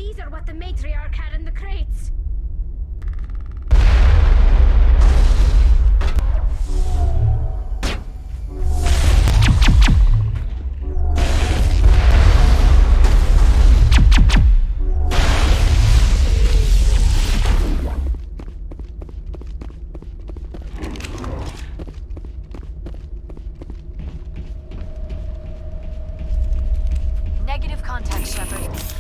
These are what the matriarch had in the crates. Negative contact, Shepard.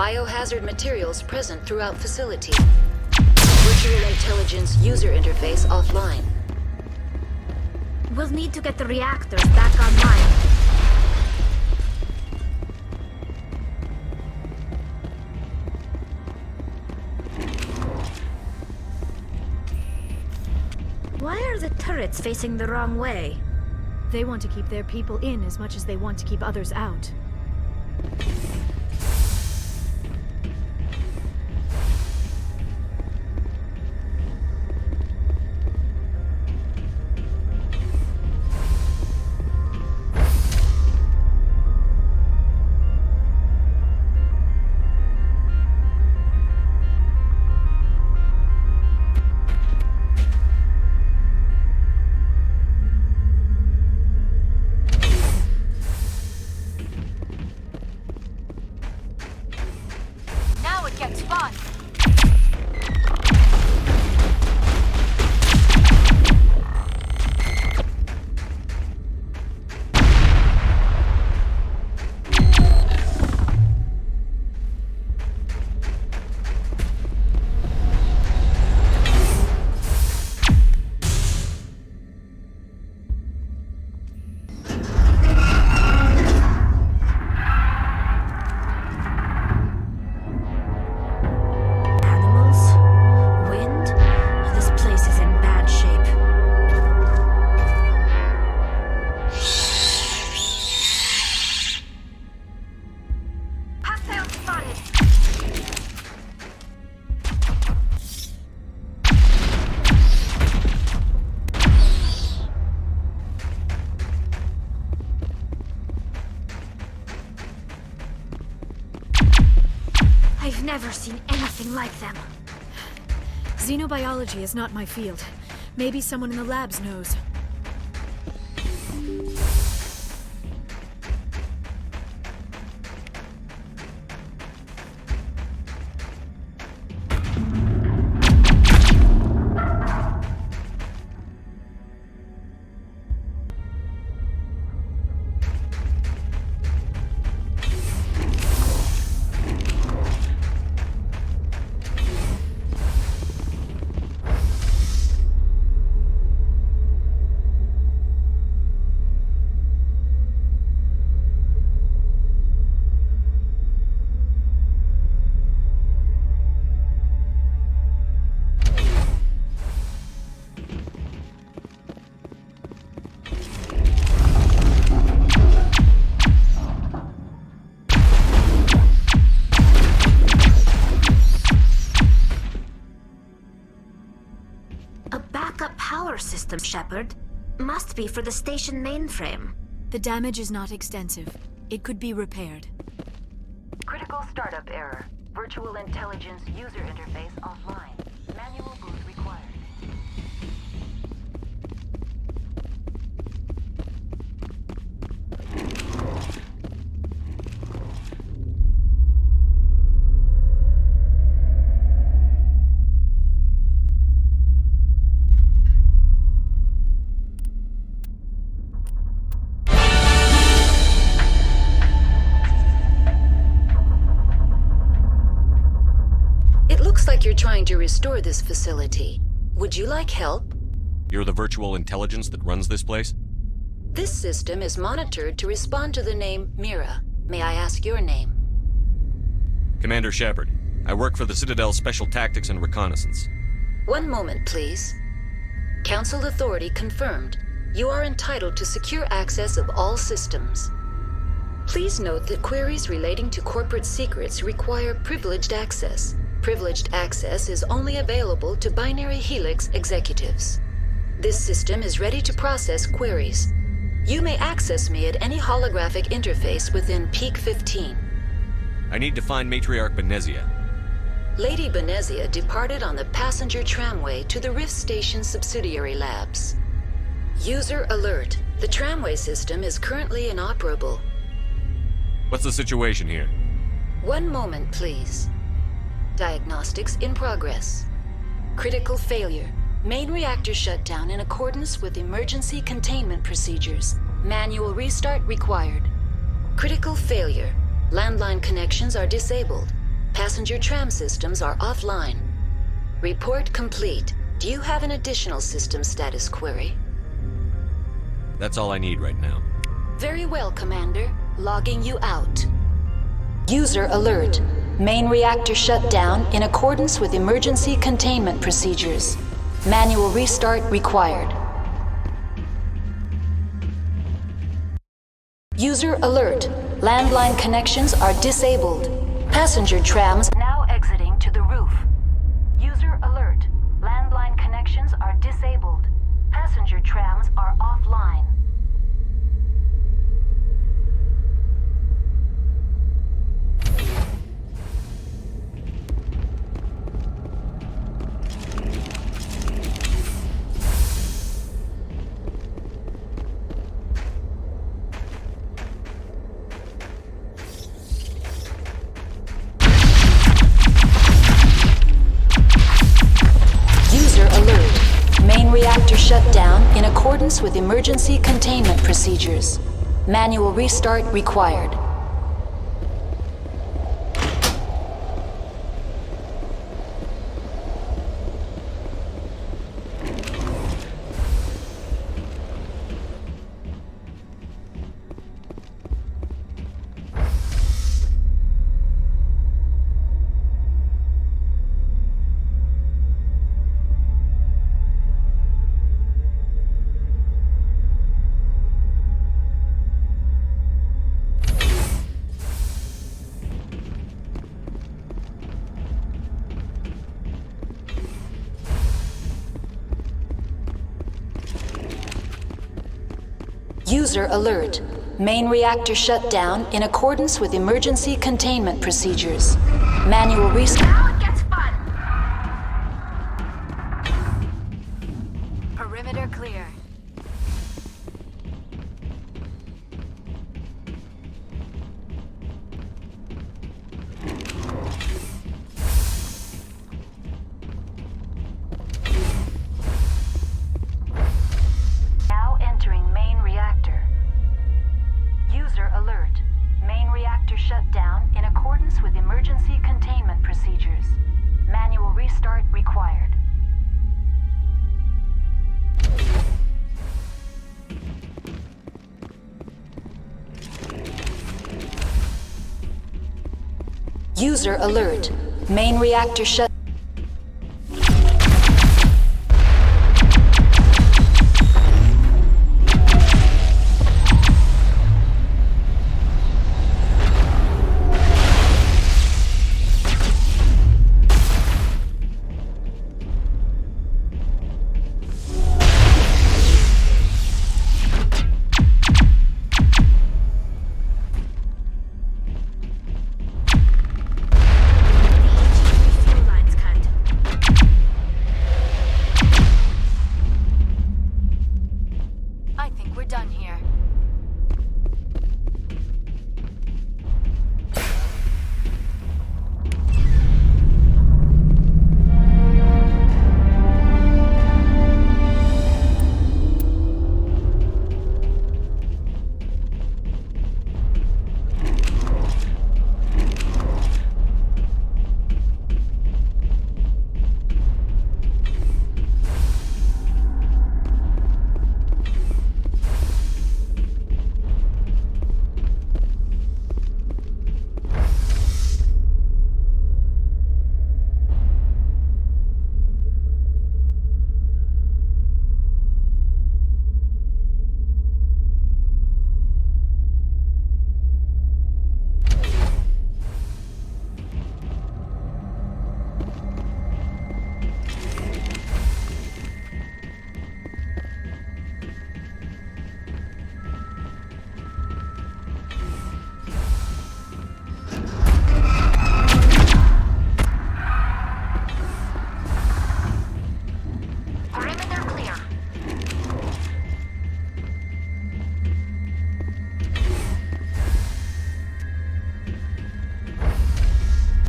Biohazard materials present throughout facility. Virtual intelligence user interface offline. We'll need to get the reactors back online. Why are the turrets facing the wrong way? They want to keep their people in as much as they want to keep others out. Gets fun. I've never seen anything like them. Xenobiology is not my field. Maybe someone in the labs knows. System, Shepard. Must be for the station mainframe. The damage is not extensive. It could be repaired. Critical startup error. Virtual intelligence user interface offline. Manual boot required. You're trying to restore this facility. Would you like help? You're the virtual intelligence that runs this place? This system is monitored to respond to the name Mira. May I ask your name? Commander Shepard. I work for the Citadel Special Tactics and Reconnaissance. One moment, please. Council authority confirmed. You are entitled to secure access of all systems. Please note that queries relating to corporate secrets require privileged access. Privileged access is only available to Binary Helix executives. This system is ready to process queries. You may access me at any holographic interface within Peak 15. I need to find Matriarch Benezia. Lady Benezia departed on the passenger tramway to the Rift Station subsidiary labs. User alert. The tramway system is currently inoperable. What's the situation here? One moment, please. Diagnostics in progress. Critical failure. Main reactor shut down in accordance with emergency containment procedures. Manual restart required. Critical failure. Landline connections are disabled. Passenger tram systems are offline. Report complete. Do you have an additional system status query? That's all I need right now. Very well, Commander. Logging you out. User alert. Main reactor shut down in accordance with emergency containment procedures. Manual restart required. User alert. Landline connections are disabled. Passenger trams now exiting to the roof. User alert. Landline connections are disabled. Passenger trams are offline. Reactor shut down in accordance with emergency containment procedures. Manual restart required. User alert. Main reactor shut down in accordance with emergency containment procedures. Manual restart. Now it gets fun. Perimeter clear. Now entering main reactor. User alert. Main reactor shut down in accordance with emergency containment procedures. Manual restart required. User alert. Main reactor shut. Fuel lines cut. I think we're done here. Perimeter clear.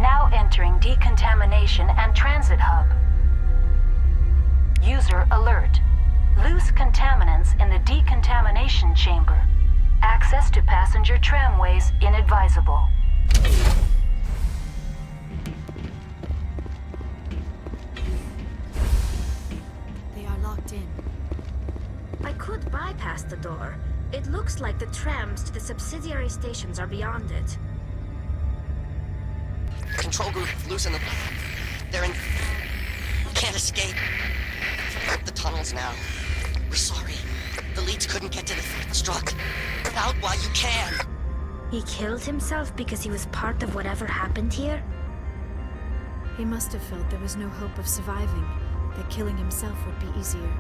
Now entering decontamination and transit hub. User alert. Loose contaminants in the decontamination chamber. Access to passenger tramways inadvisable. the door. It looks like the trams to the subsidiary stations are beyond it. Control group, loosen the... They're in... Can't escape. The tunnels now. We're sorry. The leads couldn't get to the struck. Get out while you can. He killed himself because he was part of whatever happened here? He must have felt there was no hope of surviving, that killing himself would be easier.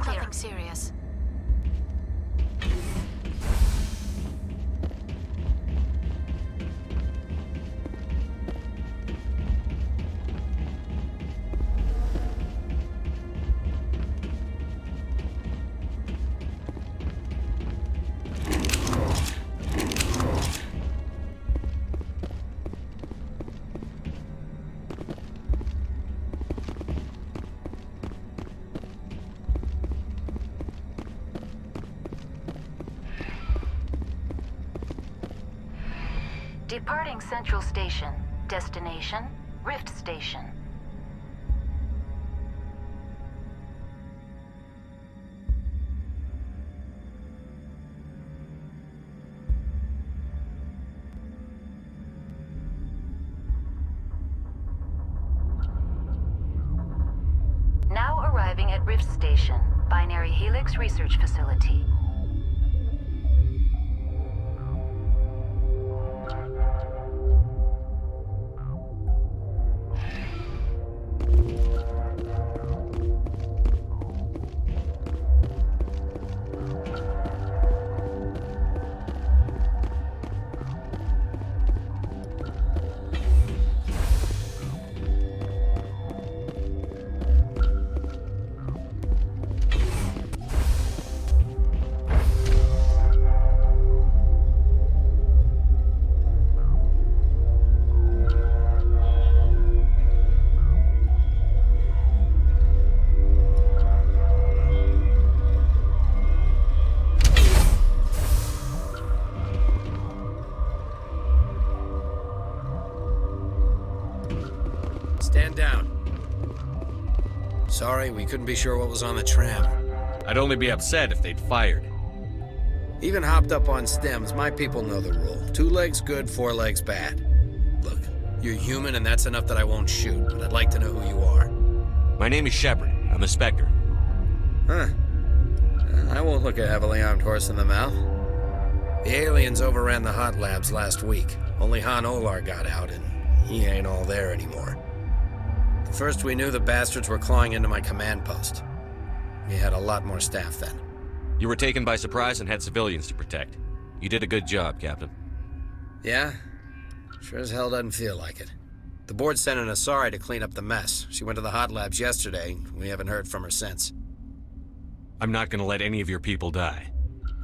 Nothing serious. Departing Central Station. Destination, Rift Station. Now arriving at Rift Station, Binary Helix Research Facility. Stand down. Sorry, we couldn't be sure what was on the tram. I'd only be upset if they'd fired. Even hopped up on stems, my people know the rule. 2 legs good, 4 legs bad. Look, you're human and that's enough that I won't shoot, but I'd like to know who you are. My name is Shepard. I'm a Spectre. Huh. I won't look a heavily armed horse in the mouth. The aliens overran the hot labs last week. Only Han Olar got out, and he ain't all there anymore. First we knew the bastards were clawing into my command post. We had a lot more staff then. You were taken by surprise and had civilians to protect. You did a good job, Captain. Yeah? Sure as hell doesn't feel like it. The board sent an Asari to clean up the mess. She went to the hot labs yesterday. We haven't heard from her since. I'm not gonna let any of your people die.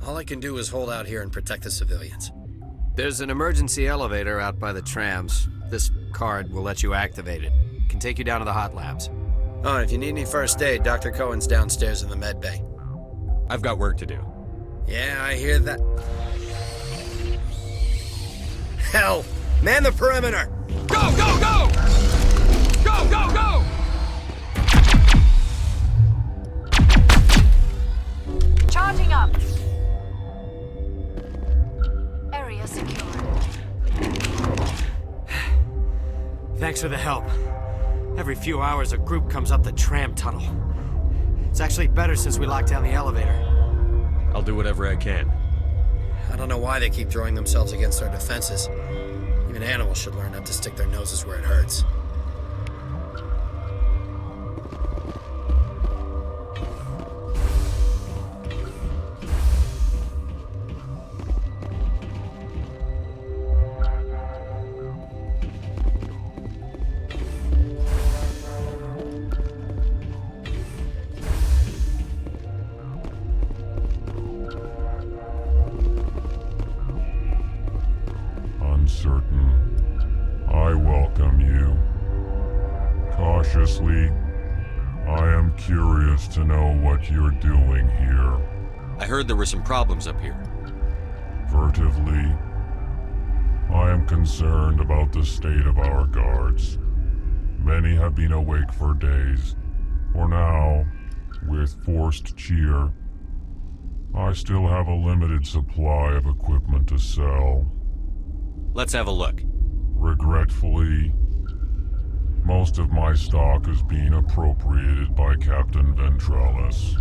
All I can do is hold out here and protect the civilians. There's an emergency elevator out by the trams. This card will let you activate it. Can take you down to the hot labs. Oh, and if you need any first aid, Dr. Cohen's downstairs in the med bay. I've got work to do. Yeah, I hear that. Hell! Man the perimeter! Go, go, go! Go, go, go! Charging up. Area secured. Thanks for the help. Every few hours, a group comes up the tram tunnel. It's actually better since we locked down the elevator. I'll do whatever I can. I don't know why they keep throwing themselves against our defenses. Even animals should learn not to stick their noses where it hurts. uncertain, I welcome you. Cautiously, I am curious to know what you're doing here. I heard there were some problems up here. Furtively, I am concerned about the state of our guards. Many have been awake for days. For now, with forced cheer, I still have a limited supply of equipment to sell. Let's have a look. Regretfully, most of my stock is being appropriated by Captain Ventralis.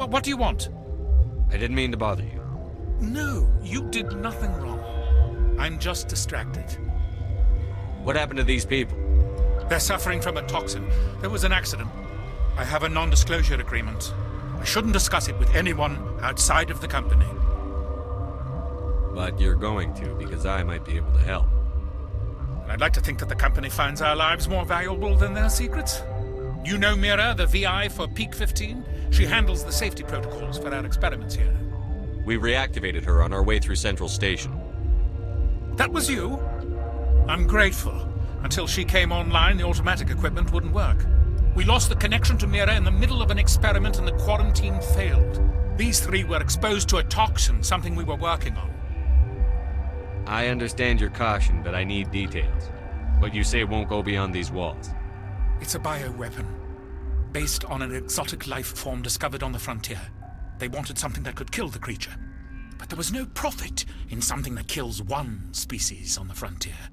What do you want? I didn't mean to bother you. No, you did nothing wrong. I'm just distracted. What happened to these people? They're suffering from a toxin. There was an accident. I have a non-disclosure agreement. I shouldn't discuss it with anyone outside of the company. But you're going to, because I might be able to help. I'd like to think that the company finds our lives more valuable than their secrets. You know Mira, the VI for Peak 15? She handles the safety protocols for our experiments here. We reactivated her on our way through Central Station. That was you? I'm grateful. Until she came online, the automatic equipment wouldn't work. We lost the connection to Mira in the middle of an experiment and the quarantine failed. These three were exposed to a toxin, something we were working on. I understand your caution, but I need details. What you say won't go beyond these walls. It's a bioweapon, based on an exotic life form discovered on the frontier. They wanted something that could kill the creature. But there was no profit in something that kills one species on the frontier.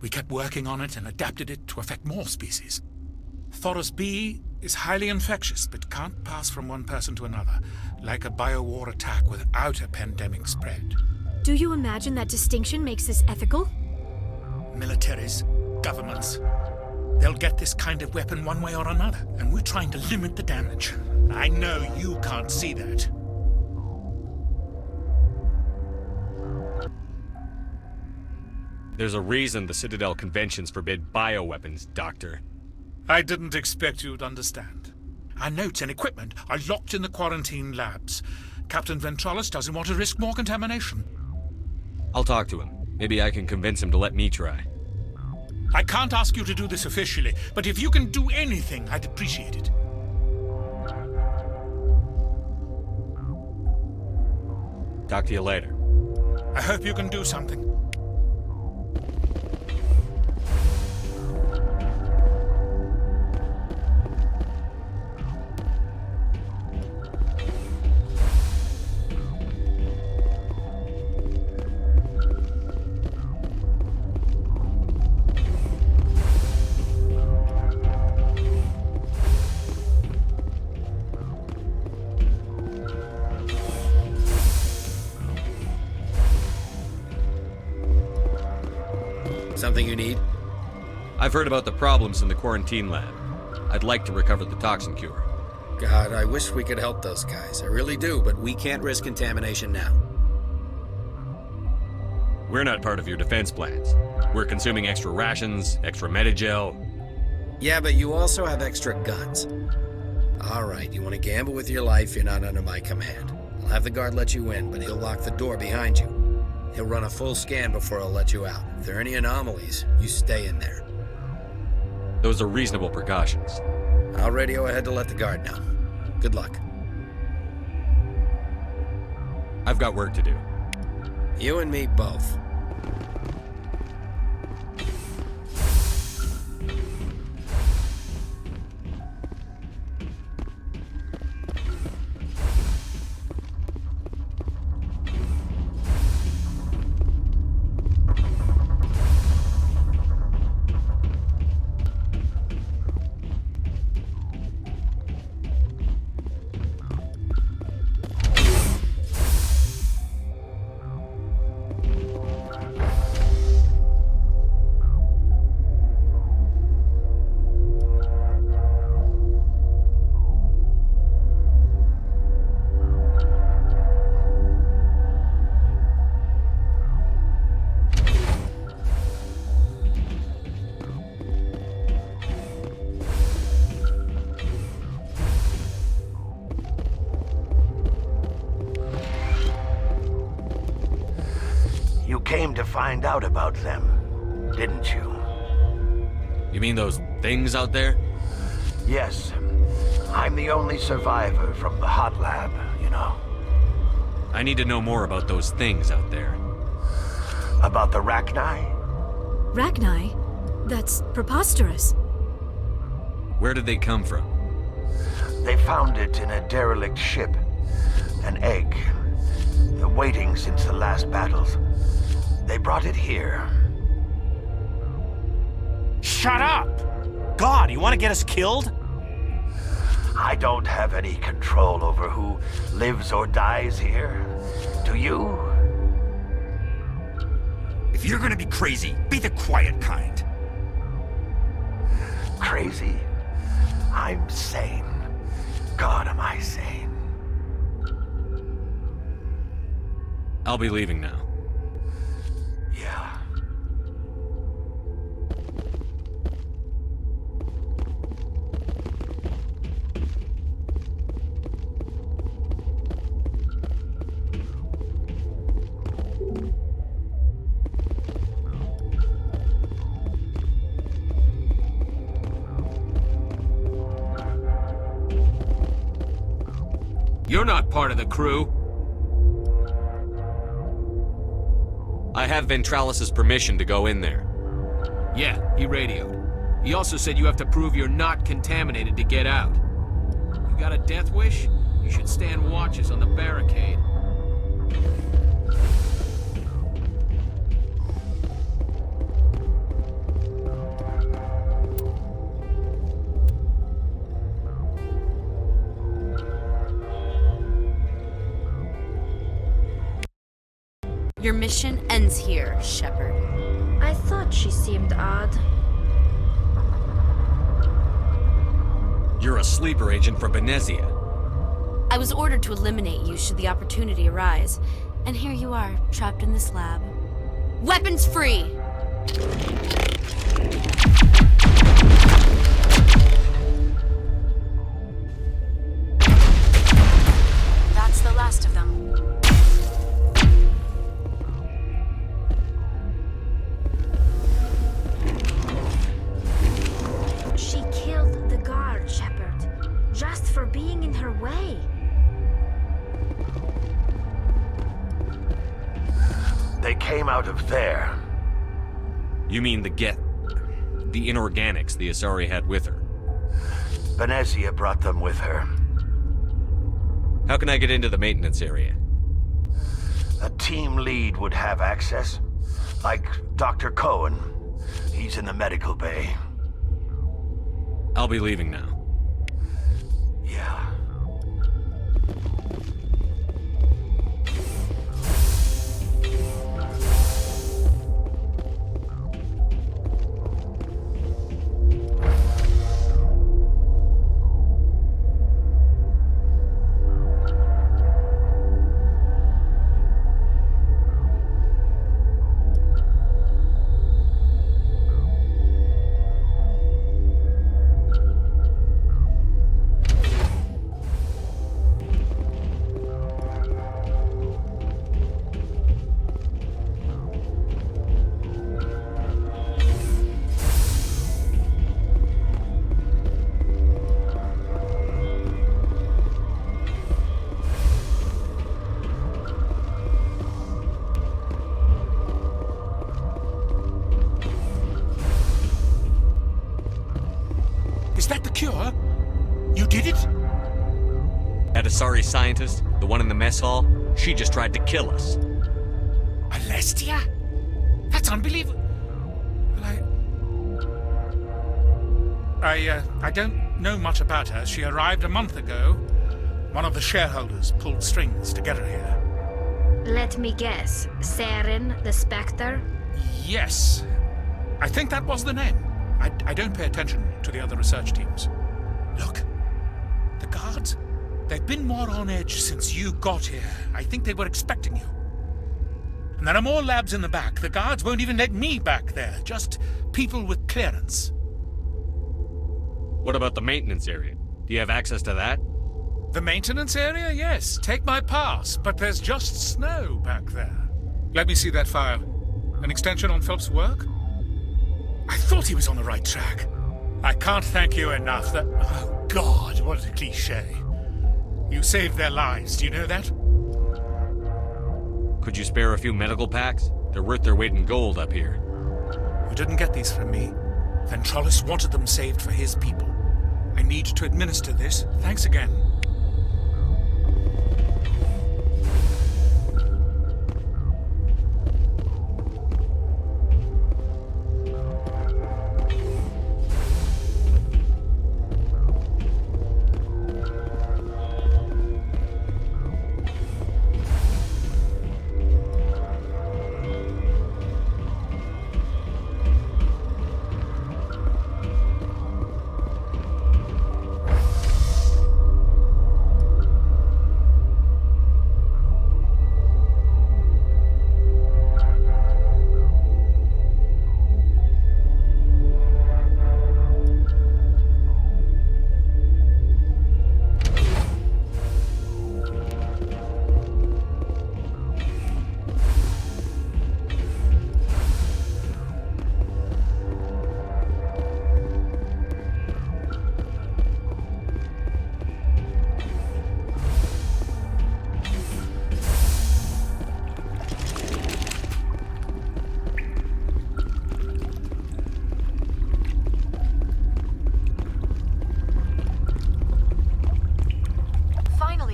We kept working on it and adapted it to affect more species. Thoros B is highly infectious, but can't pass from one person to another, like a biowar attack without a pandemic spread. Do you imagine that distinction makes this ethical? Militaries, governments, they'll get this kind of weapon one way or another, and we're trying to limit the damage. I know you can't see that. There's a reason the Citadel conventions forbid bioweapons, Doctor. I didn't expect you'd understand. Our notes and equipment are locked in the quarantine labs. Captain Ventralis doesn't want to risk more contamination. I'll talk to him. Maybe I can convince him to let me try. I can't ask you to do this officially, but if you can do anything, I'd appreciate it. Talk to you later. I hope you can do something. Something you need? I've heard about the problems in the quarantine lab. I'd like to recover the toxin cure. God, I wish we could help those guys. I really do, but we can't risk contamination now. We're not part of your defense plans. We're consuming extra rations, extra Medigel. Yeah, but you also have extra guns. All right, you want to gamble with your life, you're not under my command. I'll have the guard let you in, but he'll lock the door behind you. He'll run a full scan before he'll let you out. If there are any anomalies, you stay in there. Those are reasonable precautions. I'll radio ahead to let the guard know. Good luck. I've got work to do. You and me both. came to find out about them, didn't you? You mean those things out there? Yes. I'm the only survivor from the hot lab, you know. I need to know more about those things out there. About the Rachni? Rachni? That's preposterous. Where did they come from? They found it in a derelict ship. An egg. Waiting since the last battles. They brought it here. Shut up! God, you want to get us killed? I don't have any control over who lives or dies here. Do you? If you're gonna be crazy, be the quiet kind. Crazy? I'm sane. God, am I sane. I'll be leaving now. Yeah. You're not part of the crew. I have Ventralis's permission to go in there. Yeah, he radioed. He also said you have to prove you're not contaminated to get out. You got a death wish? You should stand watches on the barricade. Your mission ends here, Shepard. I thought she seemed odd. You're a sleeper agent for Benezia. I was ordered to eliminate you should the opportunity arise. And here you are, trapped in this lab. Weapons free! That's the last of them. She killed the guard, Shepard, just for being in her way. They came out of there. You mean the inorganics the Asari had with her? Benezia brought them with her. How can I get into the maintenance area? A team lead would have access. Like Dr. Cohen. He's in the medical bay. I'll be leaving now. Yeah. Is that the cure? You did it? That Asari scientist, the one in the mess hall, she just tried to kill us. Alestia? That's unbelievable. I don't know much about her. She arrived a month ago. One of the shareholders pulled strings to get her here. Let me guess. Saren, the Spectre? Yes. I think that was the name. I don't pay attention to the other research teams. Look, the guards, they've been more on edge since you got here. I think they were expecting you. And there are more labs in the back. The guards won't even let me back there. Just people with clearance. What about the maintenance area? Do you have access to that? The maintenance area? Yes. Take my pass. But there's just snow back there. Let me see that file. An extension on Phelps' work? I thought he was on the right track. I can't thank you enough. Oh, God, what a cliché. You saved their lives, do you know that? Could you spare a few medical packs? They're worth their weight in gold up here. You didn't get these from me. Ventrollis wanted them saved for his people. I need to administer this. Thanks again.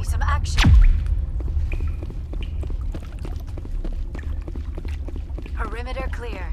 Some action. Perimeter clear.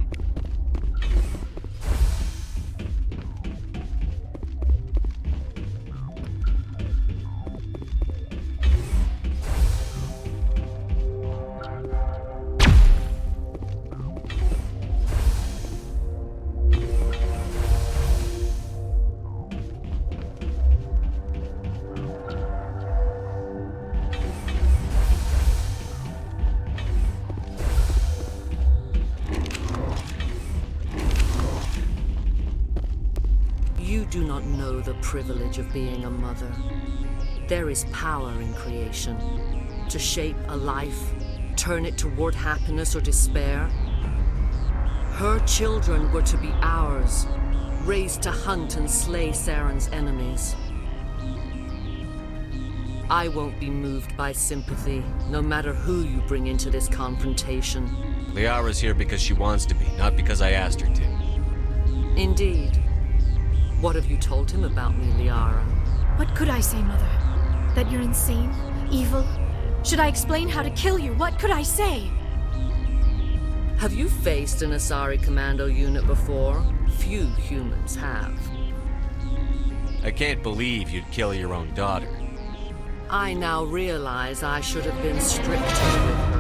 You do not know the privilege of being a mother. There is power in creation. To shape a life, turn it toward happiness or despair. Her children were to be ours, raised to hunt and slay Saren's enemies. I won't be moved by sympathy, no matter who you bring into this confrontation. Liara's here because she wants to be, not because I asked her to. Indeed. What have you told him about me, Liara? What could I say, Mother? That you're insane? Evil? Should I explain how to kill you? What could I say? Have you faced an Asari commando unit before? Few humans have. I can't believe you'd kill your own daughter. I now realize I should have been stricter with her.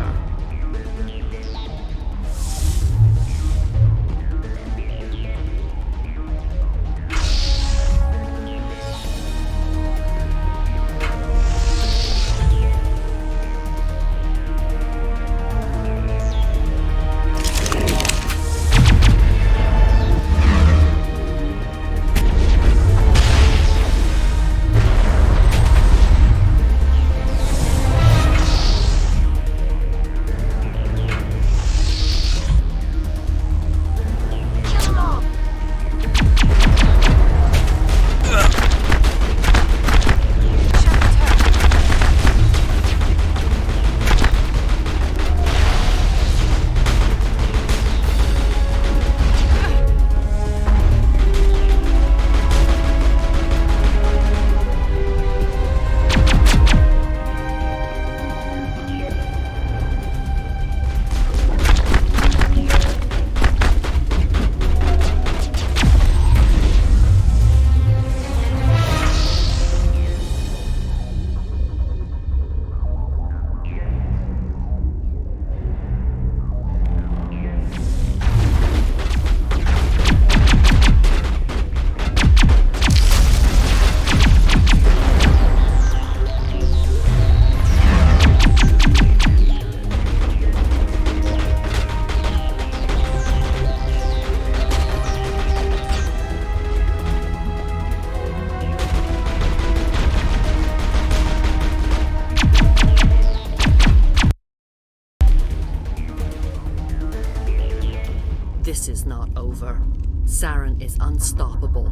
This is not over. Saren is unstoppable.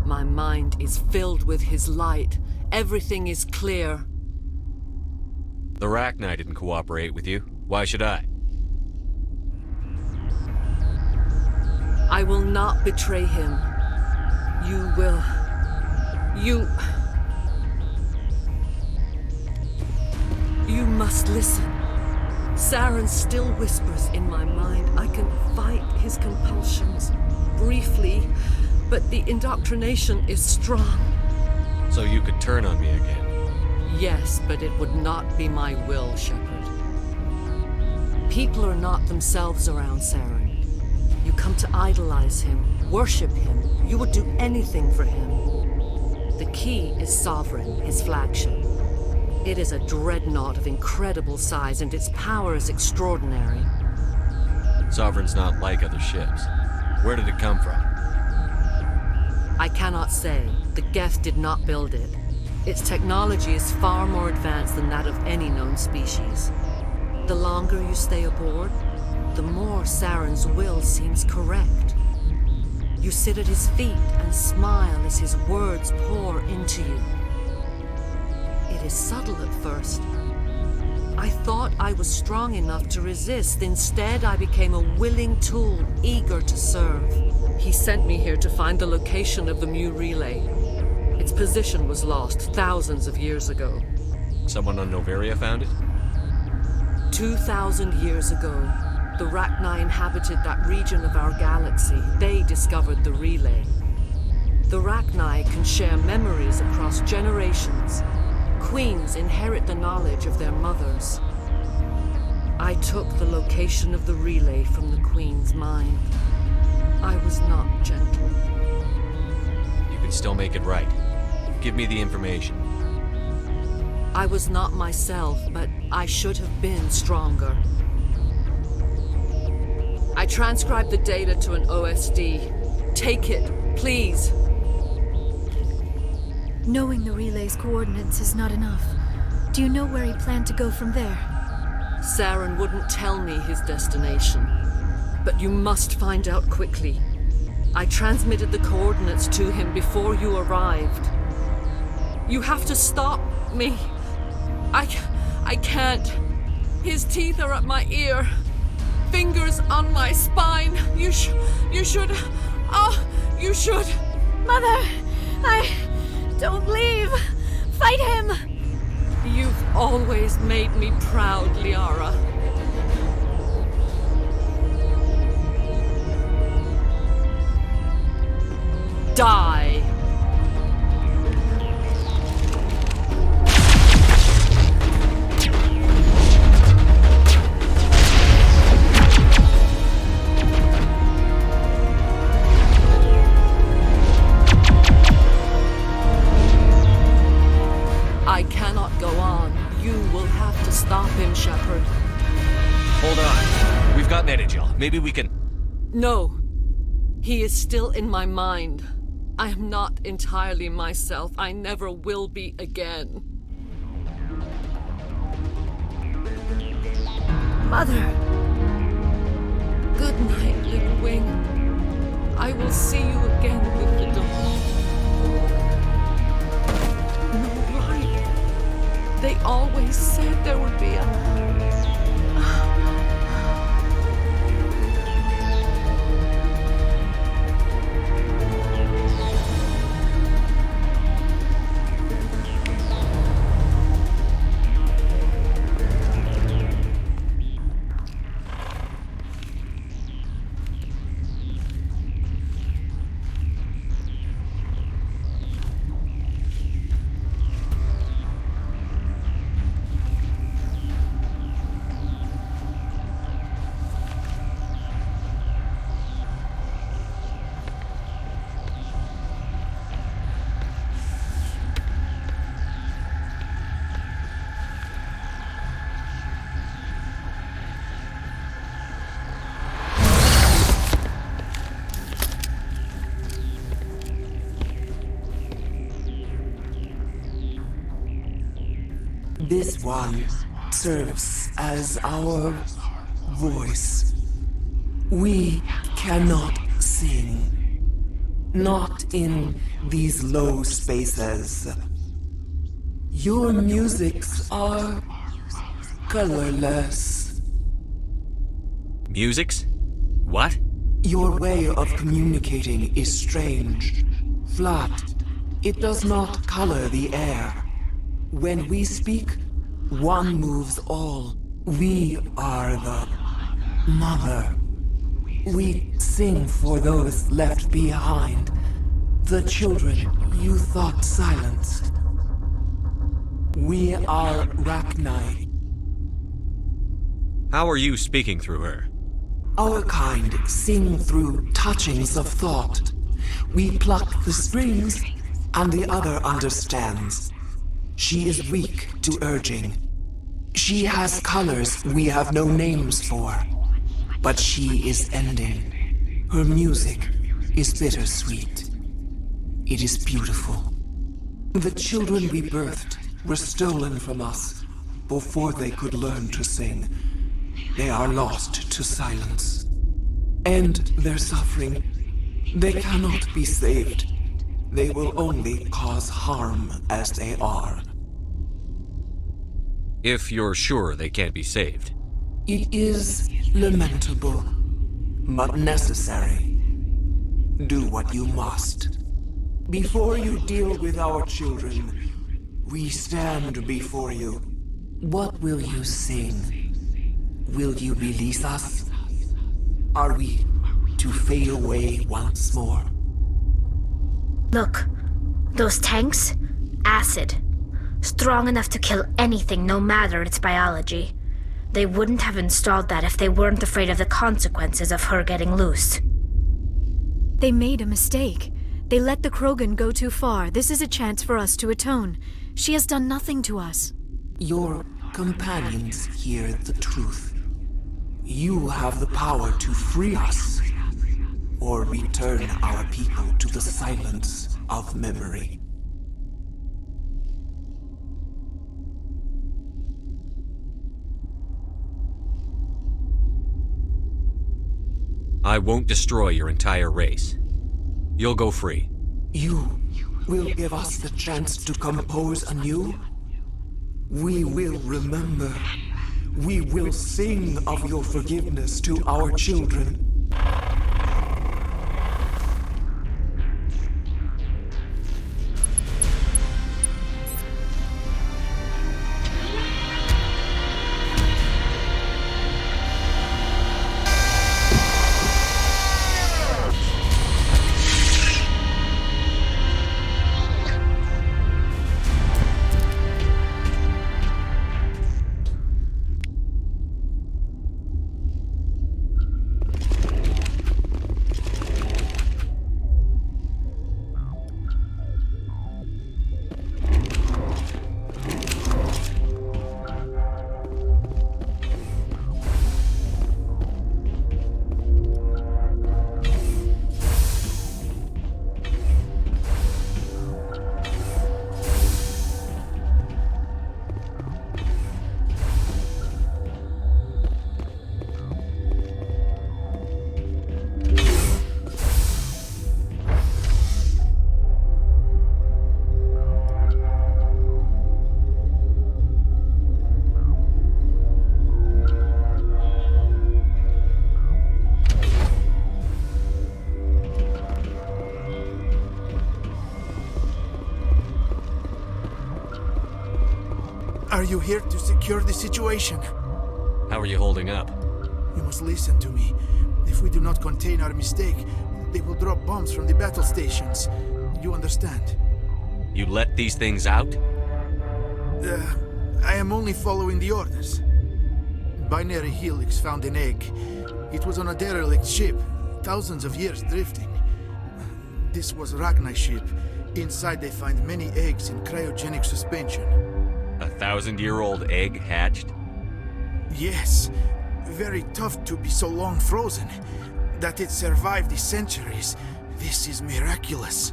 My mind is filled with his light. Everything is clear. The Rachni didn't cooperate with you. Why should I? I will not betray him. You will. You must listen. Saren still whispers in my mind. I can fight his compulsions briefly, but the indoctrination is strong. So you could turn on me again? Yes, but it would not be my will, Shepard. People are not themselves around Saren. You come to idolize him, worship him. You would do anything for him. The key is Sovereign, his flagship. It is a dreadnought of incredible size, and its power is extraordinary. Sovereign's not like other ships. Where did it come from? I cannot say. The Geth did not build it. Its technology is far more advanced than that of any known species. The longer you stay aboard, the more Saren's will seems correct. You sit at his feet and smile as his words pour into you. It is subtle at first. I thought I was strong enough to resist. Instead, I became a willing tool, eager to serve. He sent me here to find the location of the Mu relay. Its position was lost thousands of years ago. Someone on Noveria found it? 2,000 years ago, the Rachni inhabited that region of our galaxy. They discovered the relay. The Rachni can share memories across generations. Queens inherit the knowledge of their mothers. I took the location of the relay from the Queen's mind. I was not gentle. You can still make it right. Give me the information. I was not myself, but I should have been stronger. I transcribed the data to an OSD. Take it, please. Knowing the relay's coordinates is not enough. Do you know where he planned to go from there? Saren wouldn't tell me his destination. But you must find out quickly. I transmitted the coordinates to him before you arrived. You have to stop me. I can't. His teeth are at my ear. Fingers on my spine. You should. You should. Mother, don't leave. Fight him. You've always made me proud, Liara. Die. I cannot go on. You will have to stop him, Shepard. Hold on. We've got Metagel. Maybe we can... No. He is still in my mind. I am not entirely myself. I never will be again. Mother! Good night, little wing. I will see you again with the dawn. No, right. They always said there would be a... This one serves as our voice. We cannot sing. Not in these low spaces. Your musics are colorless. Musics? What? Your way of communicating is strange. Flat. It does not color the air. When we speak, one moves all. We are the mother. We sing for those left behind. The children you thought silenced. We are Rachni. How are you speaking through her? Our kind sing through touchings of thought. We pluck the strings, and the other understands. She is weak to urging. She has colors we have no names for. But she is ending. Her music is bittersweet. It is beautiful. The children we birthed were stolen from us before they could learn to sing. They are lost to silence. End their suffering. They cannot be saved. They will only cause harm as they are. If you're sure they can't be saved. It is lamentable, but necessary. Do what you must. Before you deal with our children, we stand before you. What will you sing? Will you release us? Are we to fade away once more? Look, those tanks? Acid. Strong enough to kill anything, no matter its biology. They wouldn't have installed that if they weren't afraid of the consequences of her getting loose. They made a mistake. They let the Krogan go too far. This is a chance for us to atone. She has done nothing to us. Your companions hear the truth. You have the power to free us, or return our people to the silence of memory. I won't destroy your entire race. You'll go free. You will give us the chance to compose anew? We will remember. We will sing of your forgiveness to our children. Are you here to secure the situation? How are you holding up? You must listen to me. If we do not contain our mistake, they will drop bombs from the battle stations. You understand? You let these things out? I am only following the orders. Binary Helix found an egg. It was on a derelict ship, thousands of years drifting. This was Rachni's ship. Inside they find many eggs in cryogenic suspension. 1,000-year-old egg hatched? Yes. Very tough to be so long frozen. That it survived the centuries. This is miraculous.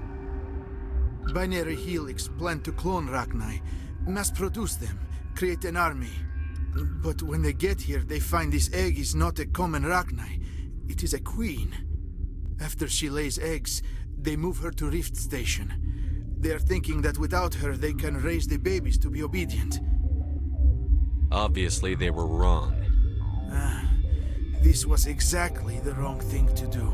Binary Helix planned to clone Rachni, mass-produce them, create an army. But when they get here, they find this egg is not a common Rachni. It is a queen. After she lays eggs, they move her to Rift Station. They are thinking that without her, they can raise the babies to be obedient. Obviously, they were wrong. This was exactly the wrong thing to do.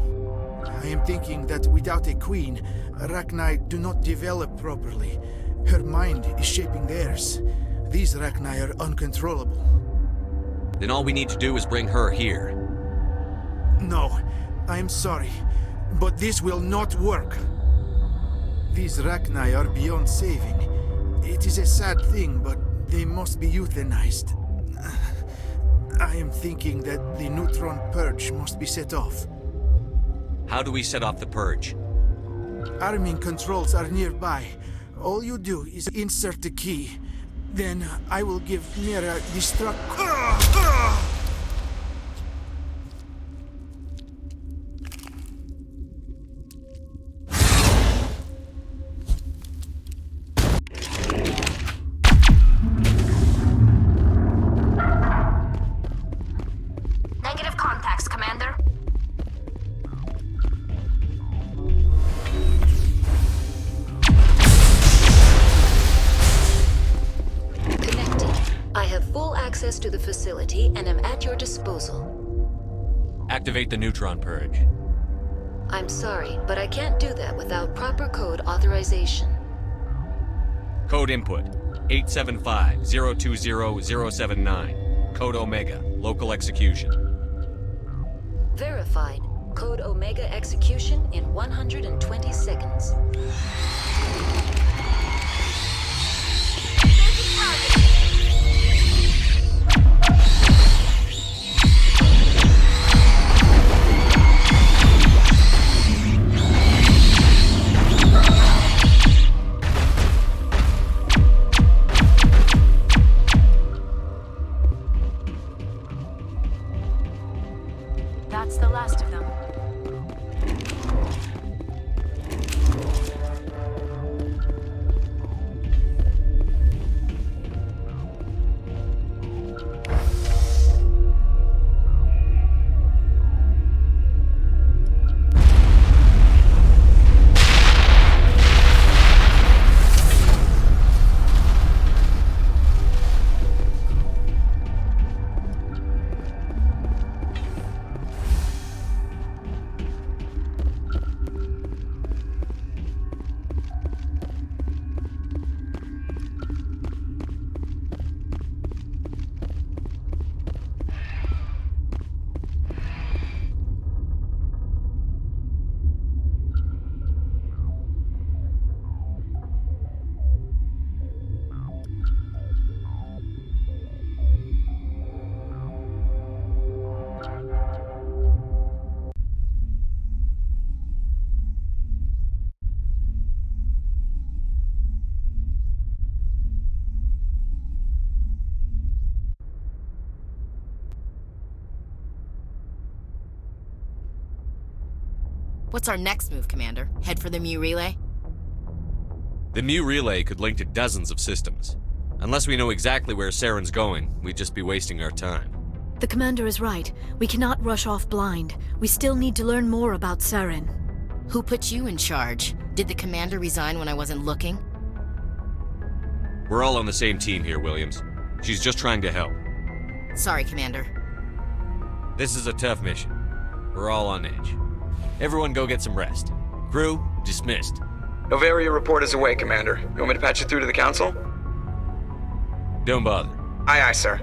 I am thinking that without a queen, Rachni do not develop properly. Her mind is shaping theirs. These Rachni are uncontrollable. Then all we need to do is bring her here. No, I am sorry, but this will not work. These Rachni are beyond saving. It is a sad thing, but they must be euthanized. I am thinking that the neutron purge must be set off. How do we set off the purge? Arming controls are nearby. All you do is insert the key. Then I will give Mira destruct. Negative contacts, Commander. I have full access to the facility and am at your disposal. Activate the neutron purge. I'm sorry, but I can't do that without proper code authorization. Code input 875-020-079. Code Omega. Local execution. Verified. Code Omega execution in 120 seconds. That's the last of them. What's our next move, Commander? Head for the Mu relay? The Mu relay could link to dozens of systems. Unless we know exactly where Saren's going, we'd just be wasting our time. The Commander is right. We cannot rush off blind. We still need to learn more about Saren. Who put you in charge? Did the Commander resign when I wasn't looking? We're all on the same team here, Williams. She's just trying to help. Sorry, Commander. This is a tough mission. We're all on edge. Everyone go get some rest. Crew, dismissed. Noveria report is away, Commander. You want me to patch you through to the Council? Don't bother. Aye, aye, sir.